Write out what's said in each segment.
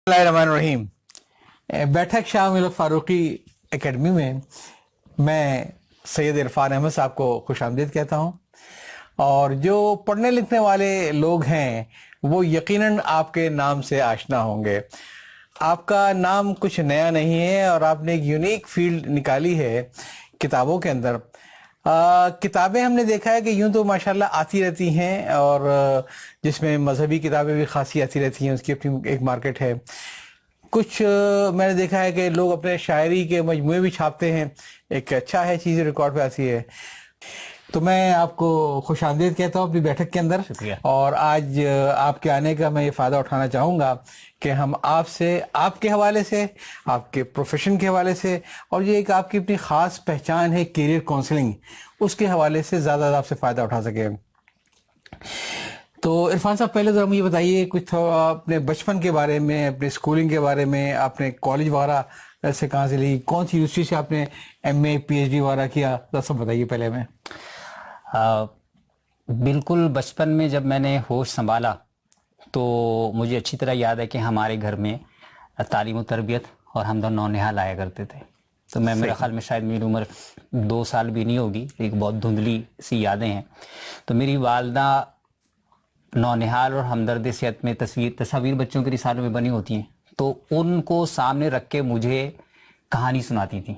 الرحیم بیٹھک شاہ ملک فاروقی اکیڈمی میں میں سید عرفان احمد صاحب کو خوش آمدید کہتا ہوں، اور جو پڑھنے لکھنے والے لوگ ہیں وہ یقیناً آپ کے نام سے آشنا ہوں گے۔ آپ کا نام کچھ نیا نہیں ہے اور آپ نے ایک یونیک فیلڈ نکالی ہے کتابوں کے اندر۔ کتابیں ہم نے دیکھا ہے کہ یوں تو ماشاءاللہ آتی رہتی ہیں، اور جس میں مذہبی کتابیں بھی خاصی آتی رہتی ہیں، اس کی اپنی ایک مارکیٹ ہے۔ کچھ میں نے دیکھا ہے کہ لوگ اپنے شاعری کے مجموعے بھی چھاپتے ہیں، ایک اچھا ہے، چیز ریکارڈ پہ آتی ہے۔ تو میں آپ کو خوش آمدید کہتا ہوں اپنی بیٹھک کے اندر، شکریہ۔ اور آج آپ کے آنے کا میں یہ فائدہ اٹھانا چاہوں گا کہ ہم آپ سے، آپ کے حوالے سے، آپ کے پروفیشن کے حوالے سے، اور یہ ایک آپ کی اپنی خاص پہچان ہے کیریئر کونسلنگ، اس کے حوالے سے زیادہ آپ سے فائدہ اٹھا سکیں۔ تو عرفان صاحب، پہلے ذرا مجھے بتائیے کچھ اپنے بچپن کے بارے میں، اپنے اسکولنگ کے بارے میں، آپ نے کالج وغیرہ سے کہاں سے لی، کون سی یونیورسٹی سے آپ نے ایم اے پی ایچ ڈی وغیرہ کیا، ذرا سب بتائیے پہلے میں۔ بالکل بچپن میں جب میں نے ہوش سنبھالا تو مجھے اچھی طرح یاد ہے کہ ہمارے گھر میں تعلیم و تربیت اور ہمدرد نونہال آیا کرتے تھے۔ تو میرے خیال میں شاید میری عمر 2 سال بھی نہیں ہوگی، ایک بہت دھندلی سی یادیں ہیں۔ تو میری والدہ نونہال اور ہمدرد صحت میں تصاویر بچوں کے رسالوں میں بنی ہوتی ہیں، تو ان کو سامنے رکھ کے مجھے کہانی سناتی تھیں۔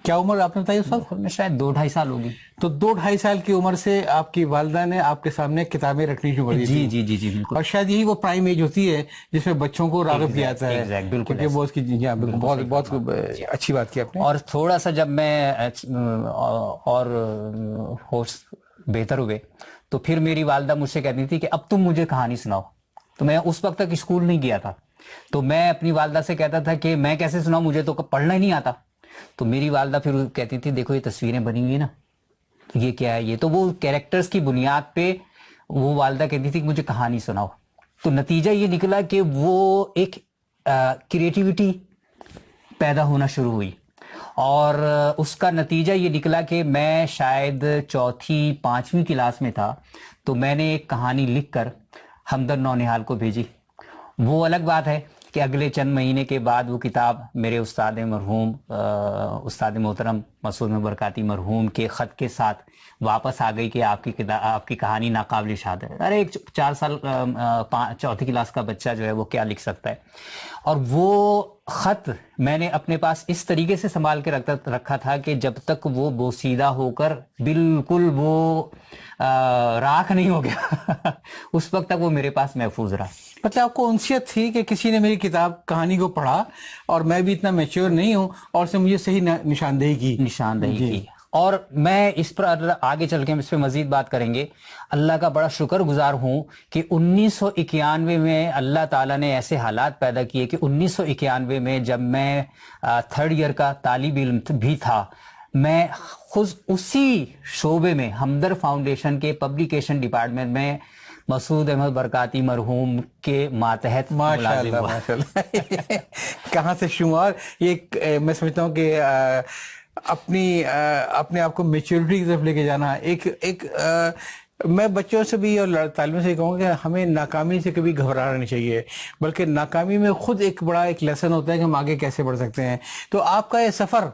کیا عمر آپ نے بتائی اس وقت؟ میں شاید 2-2.5 سال ہوگی۔ تو 2-2.5 سال کی عمر سے آپ کی والدہ نے آپ کے سامنے کتابیں رکھنی شروع کر دی تھی؟ جی جی جی بالکل۔ اور شاید یہی وہ پرائم ایج ہوتی ہے جس میں بچوں کو راغب کیا جاتا ہے، بالکل، کیونکہ وہ اس کی بہت اچھی بات کی آپ نے۔ اور تھوڑا سا جب میں اور ہوش بہتر ہوئے تو پھر میری والدہ مجھ سے کہتی تھی کہ اب تم مجھے کہانی سناؤ۔ تو میں اس وقت تک اسکول نہیں گیا تھا، تو میں اپنی والدہ سے کہتا تھا کہ میں کیسے سناؤں، مجھے تو پڑھنا ہی نہیں آتا۔ تو میری والدہ پھر کہتی تھی دیکھو یہ تصویریں بنی ہوئی ہیں نا، یہ کیا ہے، یہ تو وہ کیریکٹرز کی بنیاد پہ وہ والدہ کہتی تھی کہ مجھے کہانی سناؤ۔ تو نتیجہ یہ نکلا کہ وہ ایک کریٹیوٹی پیدا ہونا شروع ہوئی، اور اس کا نتیجہ یہ نکلا کہ میں شاید 4-5ویں کلاس میں تھا تو میں نے ایک کہانی لکھ کر ہمدرد نونہال کو بھیجی۔ وہ الگ بات ہے کہ اگلے چند مہینے کے بعد وہ کتاب میرے استاد مرحوم استاد محترم مسعود برکاتی مرحوم کے خط کے ساتھ واپس آ گئی کہ آپ کی کہانی ناقابل شاد ہے۔ ارے ایک 4 سال 4تھی کلاس کا بچہ جو ہے وہ کیا لکھ سکتا ہے؟ اور وہ خط میں نے اپنے پاس اس طریقے سے سنبھال کے رکھا تھا کہ جب تک وہ بوسیدہ ہو کر بالکل وہ راکھ نہیں ہو گیا اس وقت تک وہ میرے پاس محفوظ رہا۔ مطلب آپ کو انسیت تھی کہ کسی نے میری کتاب کہانی کو پڑھا اور میں بھی اتنا میچور نہیں ہوں، اور اس نے مجھے صحیح نشاندہی کی۔ اور میں اس پر آگے چل کے ہم اس پہ مزید بات کریں گے۔ اللہ کا بڑا شکر گزار ہوں کہ 1991 میں اللہ تعالیٰ نے ایسے حالات پیدا کیے کہ 1991 میں جب میں 3rd ایئر کا طالب علم بھی تھا، میں خود اسی شعبے میں ہمدرد فاؤنڈیشن کے پبلیکیشن ڈپارٹمنٹ میں مسعود احمد برکاتی مرحوم کے ماتحت ملازم ہوا۔ ماشاءاللہ کہاں سے شمار، یہ میں سمجھتا ہوں کہ اپنے آپ کو میچورٹی کی طرف لے کے جانا، ایک میں بچوں سے بھی اور طالبوں سے کہوں کہ ہمیں ناکامی سے کبھی گھبرانا نہیں چاہیے، بلکہ ناکامی میں خود ایک بڑا لیسن ہوتا ہے کہ ہم آگے کیسے بڑھ سکتے ہیں۔ تو آپ کا یہ سفر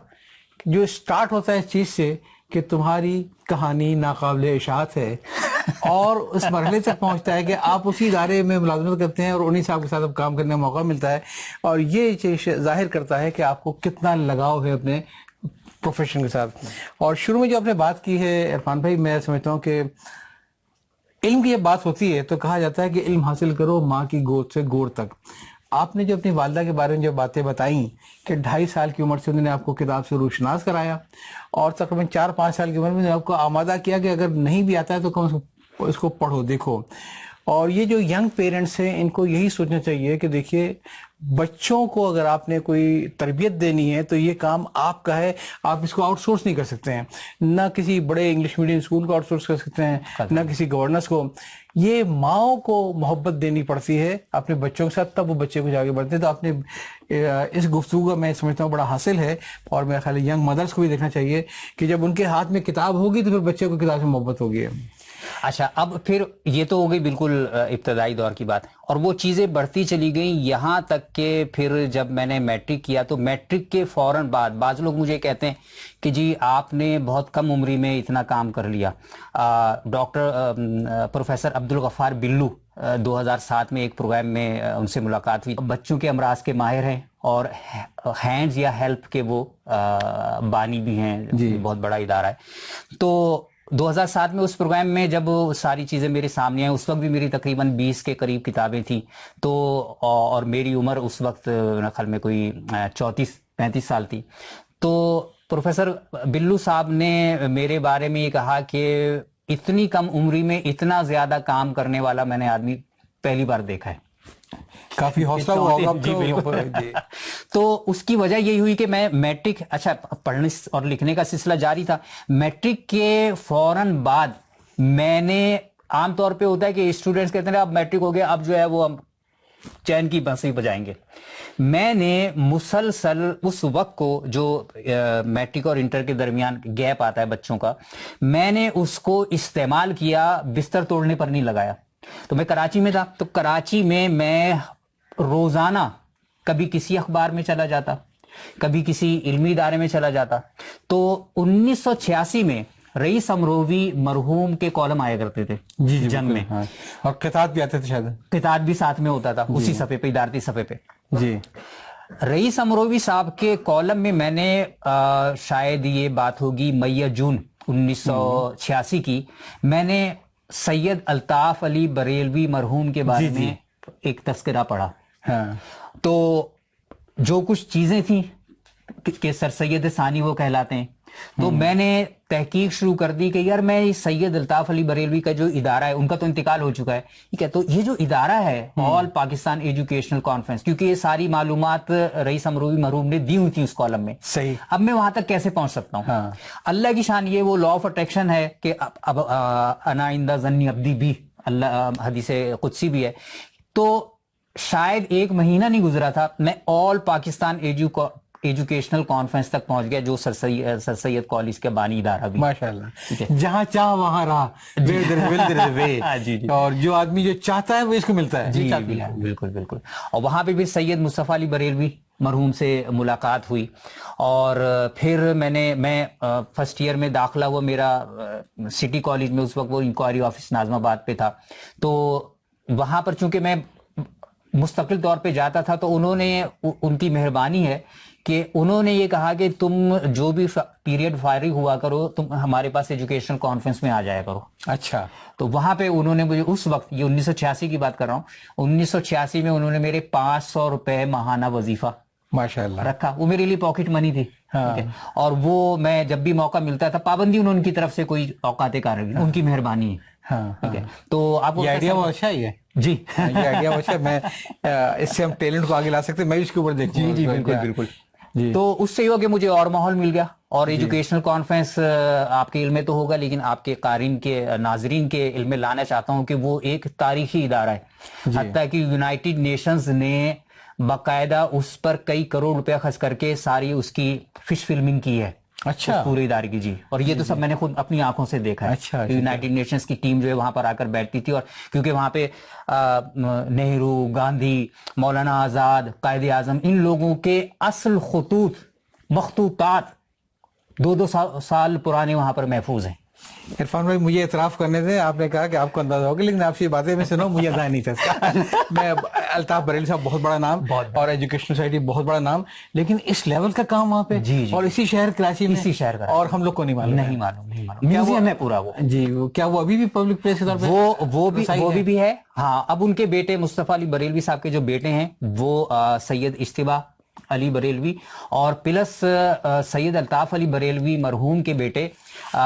جو سٹارٹ ہوتا ہے اس چیز سے کہ تمہاری کہانی ناقابل اشاعت ہے، اور اس مرحلے تک پہنچتا ہے کہ آپ اسی ادارے میں ملازمت کرتے ہیں اور انہی صاحب کے ساتھ اب کام کرنے کا موقع ملتا ہے، اور یہ چیز ظاہر کرتا ہے کہ آپ کو کتنا لگاؤ ہے اپنے پروفیشن کے ساتھ۔ اور شروع میں جو آپ نے بات کی ہے عرفان بھائی، میں سمجھتا ہوں کہ علم کی جب بات ہوتی ہے تو کہا جاتا ہے کہ علم حاصل کرو ماں کی گود سے گور تک۔ آپ نے جو اپنی والدہ کے بارے میں جو باتیں بتائیں کہ 2.5 سال کی عمر سے انہوں نے آپ کو کتاب سے روشناس کرایا، اور تقریباً 4-5 سال کی عمر میں آپ کو آمادہ کیا کہ اگر نہیں بھی آتا ہے تو کم اس کو پڑھو دیکھو۔ اور یہ جو ینگ پیرنٹس ہیں ان کو یہی سوچنا چاہیے کہ دیکھیے بچوں کو اگر آپ نے کوئی تربیت دینی ہے تو یہ کام آپ کا ہے، آپ اس کو آؤٹ سورس نہیں کر سکتے ہیں، نہ کسی بڑے انگلش میڈیم اسکول کو آؤٹ سورس کر سکتے ہیں، نہ کسی گورننس کو۔ یہ ماؤں کو محبت دینی پڑتی ہے اپنے بچوں کے ساتھ، تب وہ بچے کچھ آگے بڑھتے ہیں۔ تو آپ نے اس گفتگو کا میں سمجھتا ہوں بڑا حاصل ہے، اور میرے خیال ینگ مدرس کو بھی دیکھنا چاہیے کہ جب ان کے ہاتھ میں کتاب ہوگی تو پھر بچے کو کتاب سے محبت ہوگی۔ اچھا اب پھر یہ تو ہو گئی بالکل ابتدائی دور کی بات، اور وہ چیزیں بڑھتی چلی گئیں یہاں تک کہ پھر جب میں نے میٹرک کیا تو میٹرک کے فوراً بعد بعض لوگ مجھے کہتے ہیں کہ جی آپ نے بہت کم عمری میں اتنا کام کر لیا. ڈاکٹر پروفیسر عبدالغفار بلو 2007 میں ایک پروگرام میں ان سے ملاقات ہوئی. بچوں کے امراض کے ماہر ہیں اور ہینڈز یا ہیلپ کے وہ بانی بھی ہیں، بہت بڑا ادارہ ہے. تو 2007 میں اس پروگرام میں جب ساری چیزیں میرے سامنے آئیں، اس وقت بھی میری تقریباً 20 کے قریب کتابیں تھیں، تو اور میری عمر اس وقت میرے خیال میں کوئی 34-35 سال تھی. تو پروفیسر بلو صاحب نے میرے بارے میں یہ کہا کہ اتنی کم عمری میں اتنا زیادہ کام کرنے والا میں نے آدمی پہلی بار دیکھا ہے. کافی حوصلہ ہوا ہوگا آپ کو. تو اس کی وجہ یہی ہوئی کہ میں میٹرک، اچھا پڑھنے اور لکھنے کا سلسلہ جاری تھا، میٹرک کے فوراً بعد میں نے، عام طور پہ ہوتا ہے کہ اسٹوڈنٹس کہتے ہیں اب میٹرک ہو گیا اب جو ہے وہ ہم چین کی بانسری بجائیں گے. میں نے مسلسل اس وقت کو جو میٹرک اور انٹر کے درمیان گیپ آتا ہے بچوں کا، میں نے اس کو استعمال کیا، بستر توڑنے پر نہیں لگایا. تو میں کراچی میں تھا، تو کراچی میں روزانہ کبھی کسی اخبار میں چلا جاتا، کبھی کسی علمی ادارے میں چلا جاتا. تو 1986 میں رئیس امروی مرحوم کے کالم آیا کرتے تھے جنگ میں، اور قطعات بھی آتے تھے، شاید قطعات بھی ساتھ میں ہوتا تھا اسی صفحے پہ، ادارتی صفحے پہ. جی رئیس امروی صاحب کے کالم میں میں نے شاید یہ بات ہوگی مئی جون 1986 کی، میں نے سید الطاف علی بریلوی مرحوم کے بارے میں ایک تذکرہ پڑھا. تو جو کچھ چیزیں تھیں کہ سر سید ثانی وہ کہلاتے ہیں، تو میں نے تحقیق شروع کر دی کہ یار میں سید الطاف علی بریلوی کا جو ادارہ ہے، ان کا تو انتقال ہو چکا ہے، ٹھیک ہے، تو یہ جو ادارہ ہے آل پاکستان ایجوکیشنل کانفرنس، کیونکہ یہ ساری معلومات رئیس امروی مرحوم نے دی ہوئی تھی اس کالم میں، صحیح، اب میں وہاں تک کیسے پہنچ سکتا ہوں؟ اللہ کی شان، یہ وہ لا آف اٹریکشن ہے کہ اب انا عند ظن عبدی بھی، اللہ حدیث قدسی بھی ہے. تو شاید ایک مہینہ نہیں گزرا تھا، میں آل پاکستان ایجوکیشنل کانفرنس تک پہنچ گیا، جو سر سید کالج کا بانی ادارہ بھی. ماشاءاللہ، جہاں چاہ وہاں رہا، اور جو آدمی جو چاہتا ہے وہ اس کو ملتا ہے. جی بالکل بالکل. اور وہاں پہ بھی سید مصطفیٰ علی بریلوی مرحوم سے ملاقات ہوئی، اور پھر میں فرسٹ ایئر میں داخلہ ہوا میرا سٹی کالج میں، اس وقت وہ انکوائری آفس ناظم آباد پہ تھا. تو وہاں پر چونکہ میں مستقل طور پہ جاتا تھا، تو انہوں نے، ان کی مہربانی ہے کہ انہوں نے یہ کہا کہ تم جو بھی پیریڈ فارغ ہوا کرو تم ہمارے پاس ایجوکیشنل کانفرنس میں آ جایا کرو. اچھا. تو وہاں پہ انہوں نے مجھے اس وقت، یہ 1986 کی بات کر رہا ہوں، 1986 میں انہوں نے میرے 500 روپے ماہانہ وظیفہ ماشاءاللہ رکھا. وہ میرے لیے پاکٹ منی تھی، اور وہ میں جب بھی موقع ملتا تھا، پابندی انہوں کی طرف سے کوئی اوقات کار، ان کی مہربانی ہے. تو آپ کو یہ آئیڈیا بہت اچھا ہی ہے. جی یہ آئیڈیا بہت اچھا، میں اس سے ہم ٹیلنٹ کو آگے لا سکتے ہیں، میں اس کے اوپر دیکھوں گا. جی بالکل بالکل. تو اس سے یہ ہو کہ مجھے اور ماحول مل گیا، اور ایجوکیشنل کانفرنس آپ کے علم میں تو ہوگا، لیکن آپ کے قارئین کے، ناظرین کے علم میں لانا چاہتا ہوں کہ وہ ایک تاریخی ادارہ ہے، حتیٰ کہ یونائٹڈ نیشنز نے باقاعدہ اس پر کئی کروڑ روپے خرچ کر کے ساری اس کی فش فلمنگ کی ہے. اچھا. پورے ادارے کی. جی. اور یہ تو سب میں نے خود اپنی آنکھوں سے دیکھا ہے. اچھا. یونائٹڈ نیشنز کی ٹیم جو ہے وہاں پر آ کر بیٹھتی تھی، اور کیونکہ وہاں پہ نہرو، گاندھی، مولانا آزاد، قائد اعظم، ان لوگوں کے اصل مخطوطات 2 سال پرانے وہاں پر محفوظ ہیں. عرفان بھائی مجھے اعتراف کرنے دیں، آپ نے کہا کہ آپ کو اندازہ ہوگا، لیکن آپ سے یہ باتیں میں سنو، مجھے اندازہ نہیں تھا اس کا. میں الطاف بریلوی صاحب بہت بڑا نام، اور ایجوکیشنل سوسائٹی بہت بڑا نام، لیکن اس لیول کا کام وہاں پہ، اور اسی شہر کراچی میں، اسی شہر کا، اور ہم لوگ کو نہیں معلوم. نہیں معلوم. میوزیم ہے پورا وہ. جی. کیا وہ ابھی بھی پبلک پلیس کے طور پہ وہ بھی ہے؟ ہاں. اب ان کے بیٹے مصطفیٰ علی بریلوی صاحب کے جو بیٹے ہیں وہ سید اجتباء علی بریلوی، اور پلس سید الطاف علی بریلوی مرحوم کے بیٹے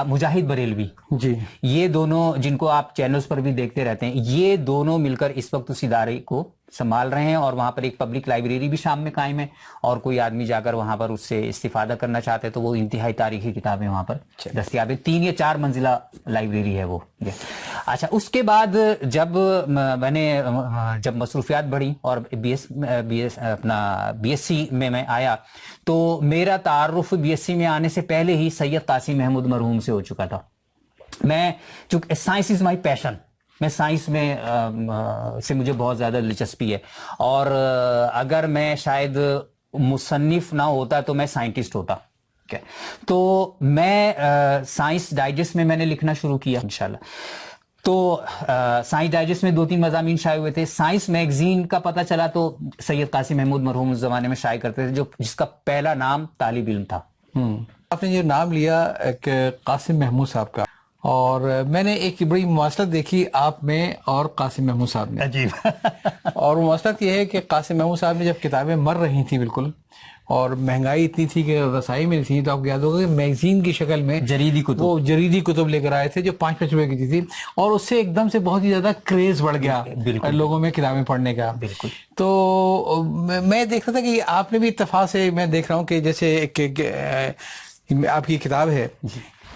مجاہد بریلوی، جی، یہ دونوں جن کو آپ چینلز پر بھی دیکھتے رہتے ہیں، یہ دونوں مل کر اس وقت اس ادارے کو سنبھال رہے ہیں. اور وہاں پر ایک پبلک لائبریری بھی شام میں قائم ہے، اور کوئی آدمی جا کر وہاں پر اس سے استفادہ کرنا چاہتے تو وہ انتہائی تاریخی کتابیں وہاں پر دستیاب ہیں. 3 یا 4 منزلہ لائبریری ہے وہ. اچھا. اس کے بعد جب میں نے مصروفیات بڑھی اور بی ایس سی میں آیا، تو میرا تعارف بی ایس سی میں آنے سے پہلے ہی سید قاسم محمود مرحوم سے ہو چکا تھا. میں چونکہ سائنس از مائی پیشن، میں سائنس میں سے مجھے بہت زیادہ دلچسپی ہے، اور اگر میں شاید مصنف نہ ہوتا تو میں سائنٹسٹ ہوتا. تو میں سائنس ڈائجسٹ میں نے لکھنا شروع کیا انشاءاللہ. تو سائنس ڈائجسٹ میں 2-3 مضامین شائع ہوئے تھے. سائنس میگزین کا پتہ چلا تو سید قاسم محمود مرحوم اس زمانے میں شائع کرتے تھے، جس کا پہلا نام طالب علم تھا. آپ نے جو نام لیا ایک قاسم محمود صاحب کا، اور میں نے ایک بڑی مواصلت دیکھی آپ میں اور قاسم محمود صاحب نے. عجیب. اور مواصلت یہ ہے کہ قاسم محمود صاحب نے جب کتابیں مر رہی تھیں بالکل، اور مہنگائی اتنی تھی کہ رسائی میں تھی، تو آپ کو یاد ہوگا کہ میگزین کی شکل میں جریدی کتب، وہ جریدی کتب لے کر آئے تھے جو 5-5 روپے کی تھی، اور اس سے ایک دم سے بہت ہی زیادہ کریز بڑھ گیا لوگوں میں کتابیں پڑھنے کا. بالکل. تو میں دیکھ رہا تھا کہ آپ نے بھی اتفاق سے، میں دیکھ رہا ہوں کہ جیسے ایک آپ کی کتاب ہے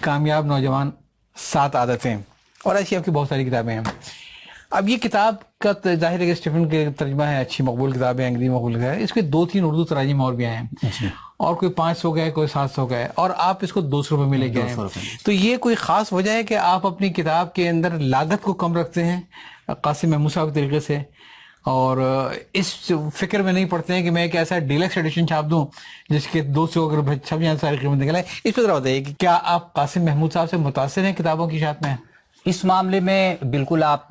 کامیاب نوجوان 7 عادتیں، اور ایسی آپ کی بہت ساری کتابیں ہیں. اب یہ کتاب کا ظاہر ہے کہ اسٹیفن کے ترجمہ ہے، اچھی مقبول کتاب ہے، انگریزی مقبول کتاب ہے. اس کے 2-3 اردو تراجم اور بھی آئے ہیں، اور کوئی 500 کا ہے، کوئی 700 کا ہے، اور آپ اس کو 200 روپے میں لے کے آئے. تو یہ کوئی خاص وجہ ہے کہ آپ اپنی کتاب کے اندر لاگت کو کم رکھتے ہیں قاسم محمود صاحب کے طریقے سے، اور اس فکر میں نہیں پڑتے ہیں کہ میں ایک ایسا ڈیلکس ایڈیشن چھاپ دوں جس کے 200 اگر چھپ جائیں ساری قیمت نکلے؟ اس پہ ذرا بتائیے کہ کیا آپ قاسم محمود صاحب سے متاثر ہیں کتابوں کی اشاعت میں؟ اس معاملے میں بالکل آپ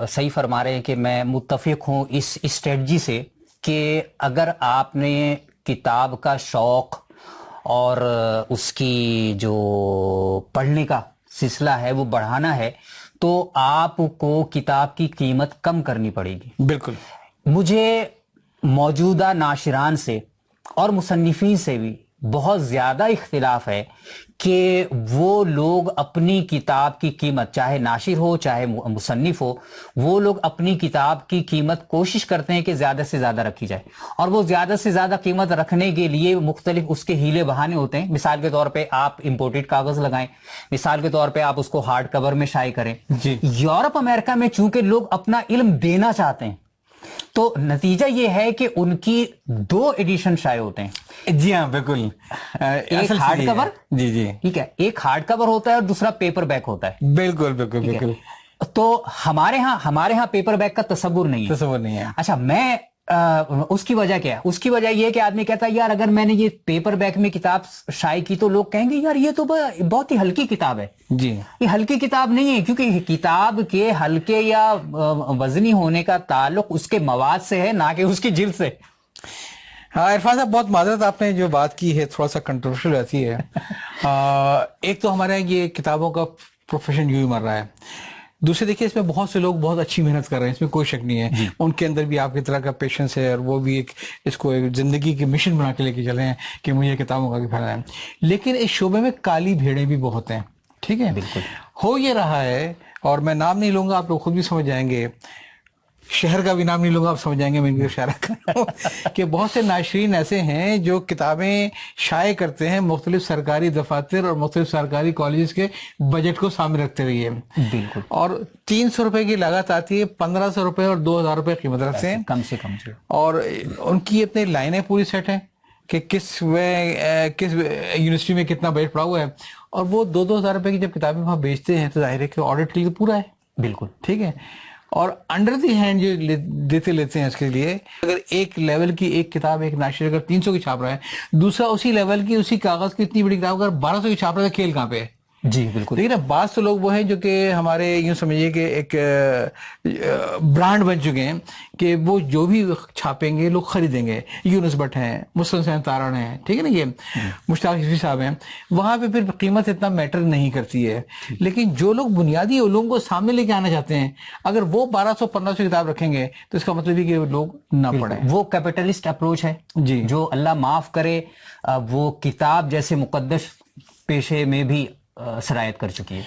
صحیح فرما رہے ہیں کہ میں متفق ہوں اس اسٹریٹجی سے، کہ اگر آپ نے کتاب کا شوق اور اس کی جو پڑھنے کا سلسلہ ہے وہ بڑھانا ہے تو آپ کو کتاب کی قیمت کم کرنی پڑے گی. بالکل. مجھے موجودہ ناشران سے اور مصنفین سے بھی بہت زیادہ اختلاف ہے کہ وہ لوگ اپنی کتاب کی قیمت، چاہے ناشر ہو چاہے مصنف ہو، وہ لوگ اپنی کتاب کی قیمت کوشش کرتے ہیں کہ زیادہ سے زیادہ رکھی جائے، اور وہ زیادہ سے زیادہ قیمت رکھنے کے لیے مختلف اس کے ہیلے بہانے ہوتے ہیں. مثال کے طور پہ آپ امپورٹڈ کاغذ لگائیں، مثال کے طور پہ آپ اس کو ہارڈ کور میں شائع کریں. یورپ امریکہ میں چونکہ لوگ اپنا علم دینا چاہتے ہیں تو نتیجہ یہ ہے کہ ان کی 2 ایڈیشن شائع ہوتے ہیں. جی ہاں بالکل. ایک ہارڈ کور، جی ٹھیک ہے، ایک ہارڈ کور ہوتا ہے اور دوسرا پیپر بیک ہوتا ہے. بالکل بالکل بالکل. تو ہمارے ہاں پیپر بیک کا تصور نہیں ہے. اچھا، میں اس کی وجہ کیا ہے؟ اس کی وجہ یہ ہے کہ آدمی کہتا ہے یار اگر میں نے یہ پیپر بیک میں کتاب شائع کی تو لوگ کہیں گے یار یہ تو بہت ہی ہلکی کتاب ہے. جی، یہ ہلکی کتاب نہیں ہے، کیونکہ کتاب کے ہلکے یا وزنی ہونے کا تعلق اس کے مواد سے ہے، نہ کہ اس کی جلد سے. ہاں عرفان صاحب، بہت معذرت، آپ نے جو بات کی ہے تھوڑا سا کنٹروورشل رہتی ہے. ایک تو ہمارے یہ کتابوں کا پروفیشن یوں ہی مر رہا ہے. دوسرے دیکھیے اس میں بہت سے لوگ بہت اچھی محنت کر رہے ہیں، اس میں کوئی شک نہیں ہے. ان کے اندر بھی آپ کی طرح کا پیشنس ہے، اور وہ بھی اس کو ایک زندگی کی مشن بنا کے لے کے چلے ہیں کہ مجھے کتابوں کا پھیلانا ہے. لیکن اس شعبے میں کالی بھیڑیں بھی بہت ہیں. ٹھیک ہے، بالکل ہو یہ رہا ہے، اور میں نام نہیں لوں گا، آپ لوگ خود بھی سمجھ جائیں گے، شہر کا بھی نام نہیں لوں گا، آپ سمجھ جائیں گے میں ان کو اشارہ کر رہا ہوں کہ بہت سے ناشرین ایسے ہیں جو کتابیں شائع کرتے ہیں مختلف سرکاری دفاتر اور مختلف سرکاری کالجز کے بجٹ کو سامنے رکھتے ہوئے، بالکل، اور 300 روپے کی لاگت آتی ہے، 1500 روپے اور 2000 روپے قیمت رکھتے ہیں کم سے کم. اور ان کی اپنی لائنیں پوری سیٹ ہیں کہ کس یونیورسٹی میں کتنا بجٹ پڑا ہوا ہے، اور وہ 2-2000 روپے کی جب کتابیں وہاں بیچتے ہیں تو ظاہر ہے کہ آڈٹ کے لیے پورا ہے. بالکل ٹھیک ہے. اور انڈر دی ہینڈ جو لیتے ہیں اس کے لیے، اگر ایک لیول کی ایک کتاب ایک ناشر اگر 300 کی چھاپ رہا ہے، دوسرا اسی لیول کی اسی کاغذ کی اتنی بڑی کتاب اگر 1200 کی چھاپ رہا ہے، کھیل کہاں پہ ہے؟ جی بالکل. لیکن بعض تو لوگ وہ ہیں جو کہ ہمارے یوں سمجھیے کہ ایک برانڈ بن چکے ہیں کہ وہ جو بھی چھاپیں گے لوگ خریدیں گے. یونس بٹ ہیں، مسلم حسین تارڑ ہیں، ٹھیک ہے نا، یہ مشتاق حفیظ صاحب ہیں، وہاں پہ پھر قیمت اتنا میٹر نہیں کرتی ہے. لیکن جو لوگ بنیادی علوم کو سامنے لے کے آنا چاہتے ہیں، اگر وہ 1200-1500 کتاب رکھیں گے تو اس کا مطلب ہے کہ لوگ نہ پڑھیں. وہ کیپٹلسٹ اپروچ ہے جی، جو اللہ معاف کرے وہ کتاب جیسے مقدس پیشے میں بھی سرایت کر چکی ہے.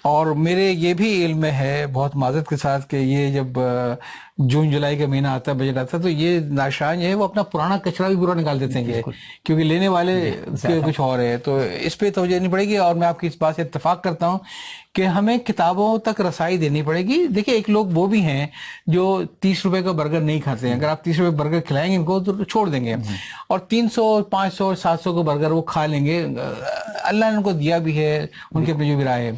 اور میرے یہ بھی علم میں ہے بہت معذرت کے ساتھ کہ یہ جب جون جولائی کا مہینہ آتا ہے، بجٹ آتا ہے، تو یہ ناشران جو ہے وہ اپنا پرانا کچرا بھی پورا نکال دیتے ہیں کیونکہ لینے والے کچھ اور ہے. تو اس پہ توجہ دینی پڑے گی، اور میں آپ کی اس بات سے اتفاق کرتا ہوں کہ ہمیں کتابوں تک رسائی دینی پڑے گی. دیکھیں ایک لوگ وہ بھی ہیں جو 30 روپے کا برگر نہیں کھاتے ہیں، اگر آپ 30 روپے برگر کھلائیں گے ان کو تو چھوڑ دیں گے، اور 300 500 اور 700 کا برگر وہ کھا لیں گے. اللہ نے ان کو دیا بھی ہے، ان کی اپنی جو بھی رائے ہے.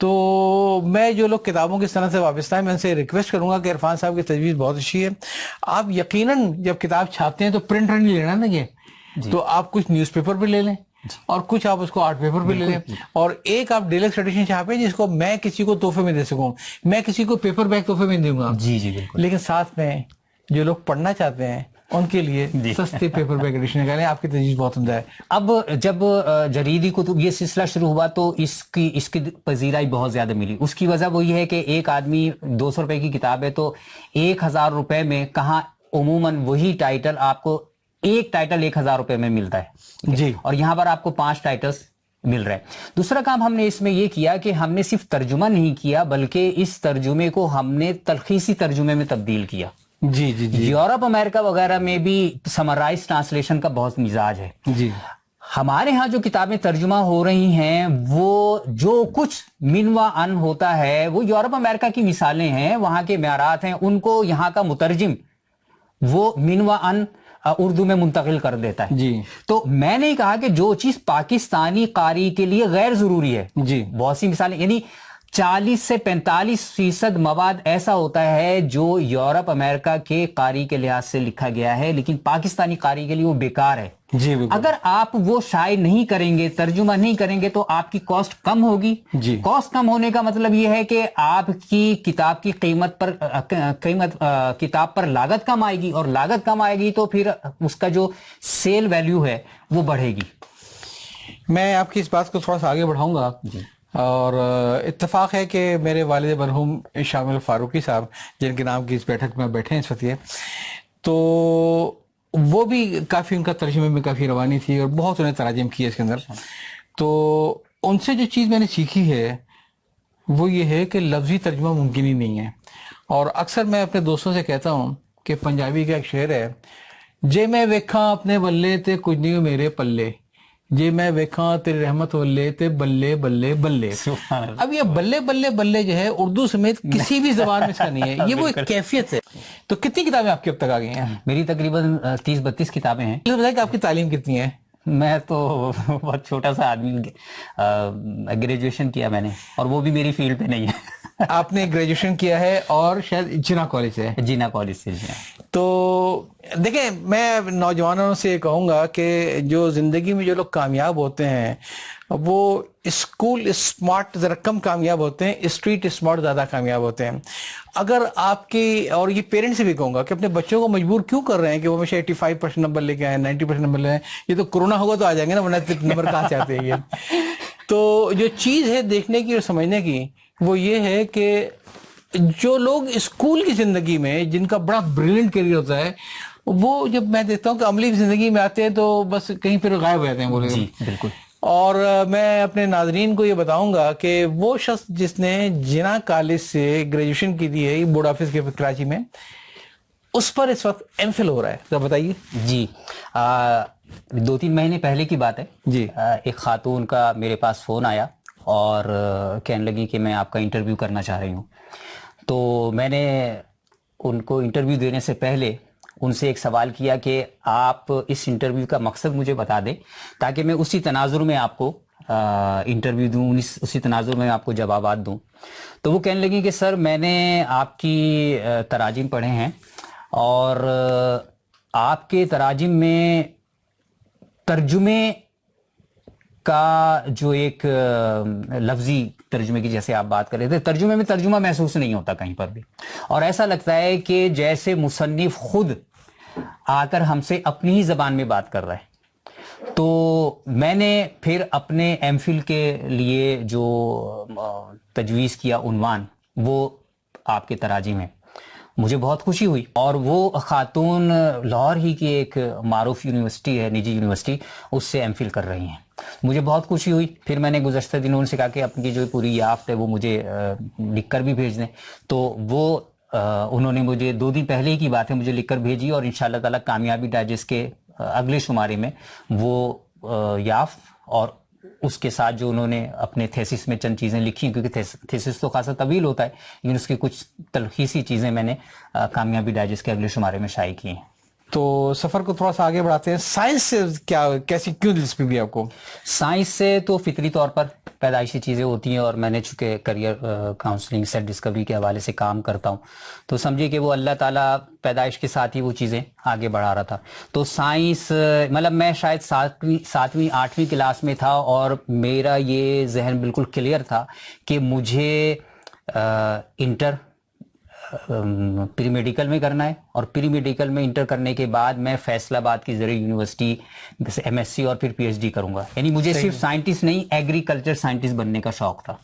تو میں جو لوگ کتابوں کی صنعت سے وابستہ ہیں میں ان سے ریکویسٹ کروں گا کہ عرفان صاحب کی تجویز بہت اچھی ہے. آپ یقیناً جب کتاب چھاپتے ہیں تو پرنٹ نہیں لینا نا یہ، تو آپ کچھ نیوز پیپر پہ لے لیں اور کچھ آپ اس کو آرٹ پیپر پہ لے لیں، اور ایک آپ ڈیلکس ایڈیشن چھاپیں جس کو میں کسی کو تحفے میں دے سکوں. میں کسی کو پیپر بیگ تحفے میں دوں گا، جی جی بالکل. لیکن ساتھ میں جو لوگ پڑھنا چاہتے ہیں ان کے لیے سستے پیپر بیگ ایڈیشن نکالیں. آپ کی تجویز بہت عمدہ ہے. اب جب جریدی کتب یہ سلسلہ شروع ہوا تو اس کی پذیرائی بہت زیادہ ملی. اس کی وجہ وہی ہے کہ ایک آدمی 200 روپے کی کتاب ہے تو 1000 روپے میں کہاں عموماً وہی ٹائٹل آپ کو ایک ٹائٹل 1000 روپے میں ملتا ہے جی، اور یہاں پر آپ کو 5 ٹائٹلز مل رہے ہیں. دوسرا کام ہم نے اس میں یہ کیا کہ ہم نے صرف ترجمہ نہیں کیا بلکہ اس ترجمے کو ہم نے تلخیصی ترجمے میں تبدیل کیا. جی جی جی یورپ امریکہ وغیرہ میں بھی سمرائز ٹرانسلیشن کا بہت مزاج ہے. جی. ہمارے ہاں جو کتابیں ترجمہ ہو رہی ہیں وہ جو کچھ من و ان ہوتا ہے وہ یورپ امریکہ کی مثالیں ہیں، وہاں کے معیارات ہیں، ان کو یہاں کا مترجم وہ من و ان اردو میں منتقل کر دیتا ہے. جی تو میں نے کہا کہ جو چیز پاکستانی قاری کے لیے غیر ضروری ہے، جی بہت سی مثالیں، یعنی 40 سے 45% مواد ایسا ہوتا ہے جو یورپ امریکہ کے قاری کے لحاظ سے لکھا گیا ہے لیکن پاکستانی قاری کے لیے وہ بیکار ہے. جی بالکل. اگر آپ وہ شائع نہیں کریں گے، ترجمہ نہیں کریں گے تو آپ کی کاسٹ کم ہوگی. جی. کاسٹ کم ہونے کا مطلب یہ ہے کہ آپ کی کتاب کی قیمت کتاب پر لاگت کم آئے گی، اور لاگت کم آئے گی تو پھر اس کا جو سیل ویلیو ہے وہ بڑھے گی. میں آپ کی اس بات کو تھوڑا سا آگے بڑھاؤں گا. اور اتفاق ہے کہ میرے والد مرحوم شامل فاروقی صاحب جن کے نام کی اس بیٹھک میں بیٹھے ہیں اس وقت، تو وہ بھی کافی، ان کا ترجمے میں کافی روانی تھی اور بہت انہیں تراجم کیا اس کے اندر. تو ان سے جو چیز میں نے سیکھی ہے وہ یہ ہے کہ لفظی ترجمہ ممکن ہی نہیں ہے. اور اکثر میں اپنے دوستوں سے کہتا ہوں کہ پنجابی کا ایک شعر ہے، جے میں ویکھاں اپنے بلے تے کچھ نہیں میرے پلے، جے میں ویکھاں تیری رحمت والے تے بلے بلے بلے. اب یہ بلے بلے بلے جو ہے اردو سمیت کسی بھی زبان میں اس کا نہیں ہے، یہ وہ ایک کیفیت ہے. تو کتنی کتابیں آپ کی اب تک آ گئی ہیں؟ میری تقریباً 30-32 کتابیں ہیں. یہ بتائیں کہ آپ کی تعلیم کتنی ہے؟ میں تو بہت چھوٹا سا آدمی، گریجویشن کیا میں نے، اور وہ بھی میری فیلڈ پہ نہیں ہے. آپ نے گریجویشن کیا ہے اور شاید جناح کالج سے؟ جناح کالج سے. تو دیکھیں، میں نوجوانوں سے کہوں گا کہ جو زندگی میں جو لوگ کامیاب ہوتے ہیں وہ اسکول اسمارٹ ذرا کم کامیاب ہوتے ہیں، اسٹریٹ اسمارٹ زیادہ کامیاب ہوتے ہیں. اگر آپ کی، اور یہ پیرنٹ سے بھی کہوں گا کہ اپنے بچوں کو مجبور کیوں کر رہے ہیں کہ وہ ہمیشہ 85% نمبر لے کے آئیں، 90% نمبر لے آئیں. یہ تو کرونا ہوگا تو آ جائیں گے نا، ورنہ نمبر کہاں سے آتے ہیں یہ. تو جو چیز ہے دیکھنے کی اور سمجھنے کی وہ یہ ہے کہ جو لوگ اسکول کی زندگی میں جن کا بڑا بریلینٹ کیریئر ہوتا ہے، وہ جب میں دیکھتا ہوں کہ عملی زندگی میں آتے ہیں تو بس کہیں پھر غائب ہو جاتے ہیں. بولے جی بالکل. اور میں اپنے ناظرین کو یہ بتاؤں گا کہ وہ شخص جس نے جناح کالج سے گریجویشن کی تھی ہے بورڈ آفس کے کراچی میں، اس پر اس وقت ایم فل ہو رہا ہے. تو بتائیے. جی 2-3 مہینے پہلے کی بات ہے. جی. ایک خاتون کا میرے پاس فون آیا اور کہنے لگی کہ میں آپ کا انٹرویو کرنا چاہ رہی ہوں. تو میں نے ان کو انٹرویو دینے سے پہلے ان سے ایک سوال کیا کہ آپ اس انٹرویو کا مقصد مجھے بتا دیں تاکہ میں اسی تناظر میں آپ کو انٹرویو دوں، اسی تناظر میں آپ کو جوابات دوں. تو وہ کہنے لگی کہ سر میں نے آپ کی تراجم پڑھے ہیں اور آپ کے تراجم میں ترجمے کا جو ایک لفظی ترجمے کی جیسے آپ بات کر رہے تھے، ترجمے میں ترجمہ محسوس نہیں ہوتا کہیں پر بھی، اور ایسا لگتا ہے کہ جیسے مصنف خود آ کر ہم سے اپنی ہی زبان میں بات کر رہا ہے. تو میں نے پھر اپنے ایم فل کے لیے جو تجویز کیا عنوان وہ آپ کے تراجم ہے. مجھے بہت خوشی ہوئی، اور وہ خاتون لاہور ہی کی ایک معروف یونیورسٹی ہے، نجی یونیورسٹی، اس سے ایم فل کر رہی ہیں. مجھے بہت خوشی ہوئی. پھر میں نے گزشتہ دنوں ان سے کہا کہ اپنی جو پوری یافت ہے وہ مجھے لکھ کر بھی بھیج دیں. تو وہ انہوں نے مجھے 2 دن پہلے ہی کی بات ہے مجھے لکھ کر بھیجی، اور انشاءاللہ تعالیٰ کامیابی ڈائجسٹ کے اگلے شمارے میں وہ یافت اور اس کے ساتھ جو انہوں نے اپنے تھیسس میں چند چیزیں لکھی ہیں، کیونکہ تھیسس تو خاصا طویل ہوتا ہے، لیکن اس کی کچھ تلخیصی چیزیں میں نے کامیابی ڈائجسٹ کے اگلے شمارے میں شائع کی ہیں. تو سفر کو تھوڑا سا آگے بڑھاتے ہیں. سائنس سے کیوں دلچسپی بھی آپ کو؟ سائنس سے تو فطری طور پر پیدائشی چیزیں ہوتی ہیں، اور میں نے چونکہ کریئر کاؤنسلنگ سیلف ڈسکوری کے حوالے سے کام کرتا ہوں، تو سمجھیے کہ وہ اللہ تعالیٰ پیدائش کے ساتھ ہی وہ چیزیں آگے بڑھا رہا تھا. تو سائنس مطلب میں شاید 7ویں 8ویں کلاس میں تھا، اور میرا یہ ذہن بالکل کلیئر تھا کہ مجھے انٹر پری میڈیکل میں کرنا ہے، اور پری میڈیکل میں انٹر کرنے کے بعد میں فیصل آباد کی زرعی یونیورسٹی سے ایم ایس سی اور پھر پی ایچ ڈی کروں گا. یعنی مجھے صرف سائنٹسٹ نہیں، ایگریکلچر سائنٹسٹ بننے کا شوق تھا.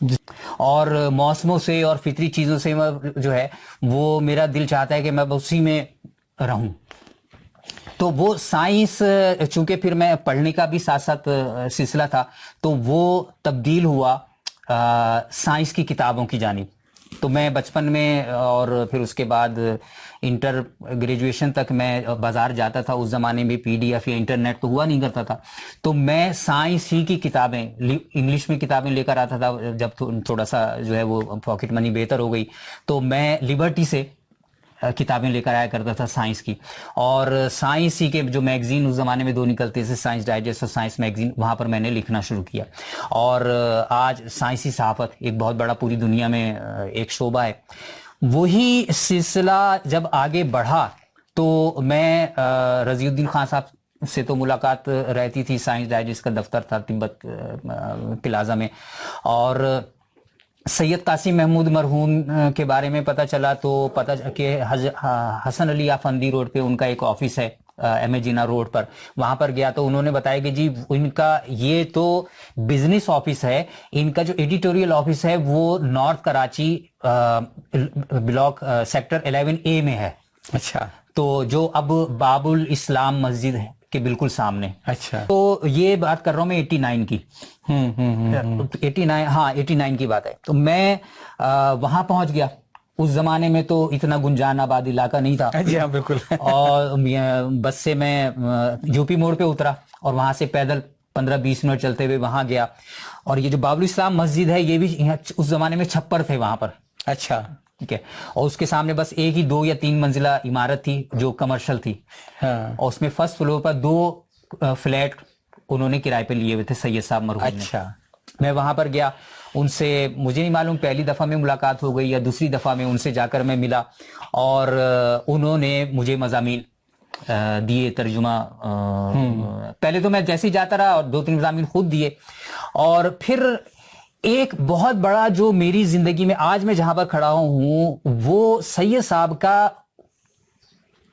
اور موسموں سے اور فطری چیزوں سے جو ہے وہ میرا دل چاہتا ہے کہ میں اسی میں رہوں. تو وہ سائنس چونکہ پھر میں پڑھنے کا بھی ساتھ ساتھ سلسلہ تھا، تو وہ تبدیل ہوا سائنس کی کتابوں کی جانب. تو میں بچپن میں اور پھر اس کے بعد انٹر گریجویشن تک میں بازار جاتا تھا. اس زمانے میں پی ڈی ایف یا انٹرنیٹ تو ہوا نہیں کرتا تھا، تو میں سائنس ہی کی کتابیں انگلش میں کتابیں لے کر آتا تھا. جب تھوڑا سا جو ہے وہ پاکٹ منی بہتر ہو گئی تو میں لبرٹی سے کتابیں لے کر آیا کرتا تھا سائنس کی. اور سائنس ہی کے جو میگزین اس زمانے میں 2 نکلتے تھے، سائنس ڈائجسٹ اور سائنس میگزین، وہاں پر میں نے لکھنا شروع کیا. اور آج سائنسی صحافت ایک بہت بڑا پوری دنیا میں ایک شعبہ ہے. وہی سلسلہ جب آگے بڑھا تو میں رضی الدین خان صاحب سے تو ملاقات رہتی تھی. سائنس ڈائجسٹ کا دفتر تھا تبت پلازا میں، اور سید قاسم محمود مرحوم کے بارے میں پتہ چلا تو کہ حسن علی آفندی روڈ پہ ان کا ایک آفس ہے، ایم اے جینا روڈ پر. وہاں پر گیا تو انہوں نے بتایا کہ جی ان کا یہ تو بزنس آفس ہے، ان کا جو ایڈیٹوریل آفس ہے وہ north Karachi block sector 11A میں ہے. اچھا. تو جو اب باب الاسلام مسجد ہے کے بالکل سامنے. اچھا. تو یہ بات کر رہا ہوں میں 89 کی. 89 کی بات ہے. تو میں وہاں پہنچ گیا. اس زمانے میں تو اتنا گنجان آباد علاقہ نہیں تھا. جی ہاں بالکل. اور بس سے میں یو پی موڑ پہ اترا، اور وہاں سے پیدل 15-20 منٹ چلتے ہوئے وہاں گیا. اور یہ جو باب الاسلام مسجد ہے یہ بھی اس زمانے میں چھپر تھے وہاں پر. اچھا. ٹھیک ہے. اور اس کے سامنے بس ایک ہی 2 یا 3 منزلہ عمارت تھی جو کمرشل تھی. اور اس میں فرسٹ فلور پر 2 فلیٹ انہوں نے کرائے پہ لیے ہوئے تھے سید صاحب مرحوم نے. اچھا. میں وہاں پر گیا، ان سے مجھے نہیں معلوم پہلی دفعہ میں ملاقات ہو گئی یا دوسری دفعہ میں ان سے جا کر میں ملا، اور انہوں نے مجھے مضامین دیے ترجمہ. پہلے تو میں جیسے ہی جاتا رہا اور 2-3 مضامین خود دیے. اور پھر ایک بہت بڑا جو میری زندگی میں آج میں جہاں پر کھڑا ہوں وہ سید صاحب کا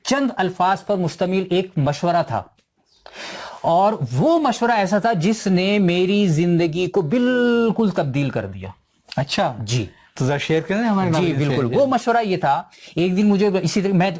چند الفاظ پر مشتمل ایک مشورہ تھا، اور وہ مشورہ ایسا تھا جس نے میری زندگی کو بالکل تبدیل کر دیا. اچھا جی. تو ذرا شیئر کریں ہمارے. جی بالکل. وہ مشورہ یہ تھا، ایک دن مجھے اسی طرح میں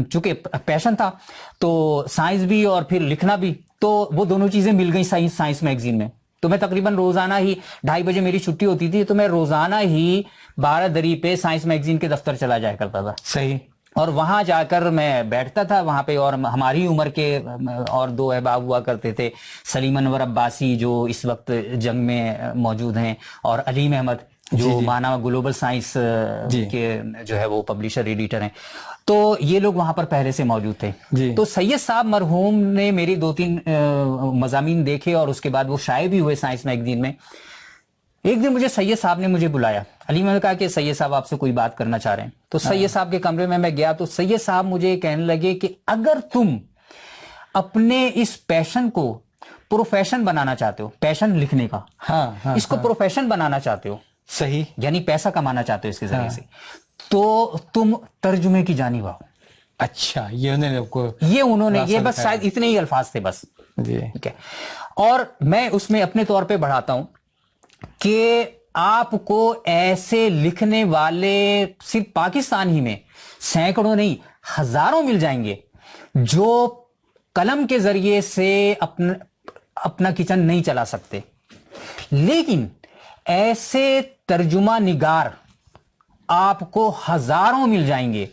چونکہ پیشن تھا تو سائنس بھی اور پھر لکھنا بھی، تو وہ دونوں چیزیں مل گئی سائنس میگزین میں. تو میں تقریباً روزانہ ہی 2:30 بجے میری چھٹی ہوتی تھی تو میں روزانہ ہی 12 دری پہ سائنس میگزین کے دفتر چلا جایا کرتا تھا. صحیح. اور وہاں جا کر میں بیٹھتا تھا وہاں پہ، اور ہماری عمر کے اور 2 احباب ہوا کرتے تھے، سلیم انور عباسی جو اس وقت جنگ میں موجود ہیں، اور علیم احمد جو مانا گلوبل سائنس کے جو ہے وہ پبلشر ایڈیٹر ہیں. تو یہ لوگ وہاں پر پہلے سے موجود تھے. تو سید صاحب مرحوم نے میری 2-3 مضامین دیکھے، اور اس کے بعد وہ شائع بھی ہوئے سائنس میگزین میں. ایک دن مجھے سید صاحب نے مجھے بلایا. علی میں نے کہا کہ سید صاحب آپ سے کوئی بات کرنا چاہ رہے ہیں. تو سید صاحب کے کمرے میں گیا تو سید صاحب مجھے کہنے لگے کہ اگر تم اپنے اس پیشن کو پروفیشن بنانا چاہتے ہو، پیشن لکھنے کا، اس کو پروفیشن بنانا چاہتے ہو، صحیح، یعنی پیسہ کمانا چاہتے ہو اس کے ذریعے سے، تو تم ترجمے کی جانب آؤ. اچھا. یہ بس شاید اتنے ہی الفاظ تھے بس. جی. ٹھیک ہے. اور میں اس میں اپنے طور پہ بڑھاتا ہوں کہ آپ کو ایسے لکھنے والے صرف پاکستان ہی میں سینکڑوں نہیں ہزاروں مل جائیں گے جو قلم کے ذریعے سے اپنا کچن نہیں چلا سکتے، لیکن ایسے ترجمہ نگار آپ کو ہزاروں مل جائیں گے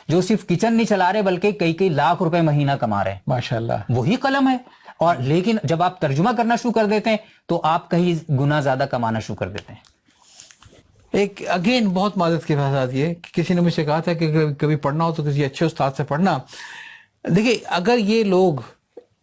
جو صرف کچن نہیں چلا رہے بلکہ کئی لاکھ روپے مہینہ کما رہے ہیں. ماشاءاللہ. وہی قلم ہے. اور لیکن جب آپ ترجمہ کرنا شروع کر دیتے ہیں تو آپ کہیں گنا زیادہ کمانا شروع کر دیتے ہیں. ایک اگین بہت معذرت کے ساتھ یہ کہ کسی نے مجھ سے کہا تھا کہ کبھی پڑھنا ہو تو کسی اچھے استاد سے پڑھنا. دیکھیں اگر یہ لوگ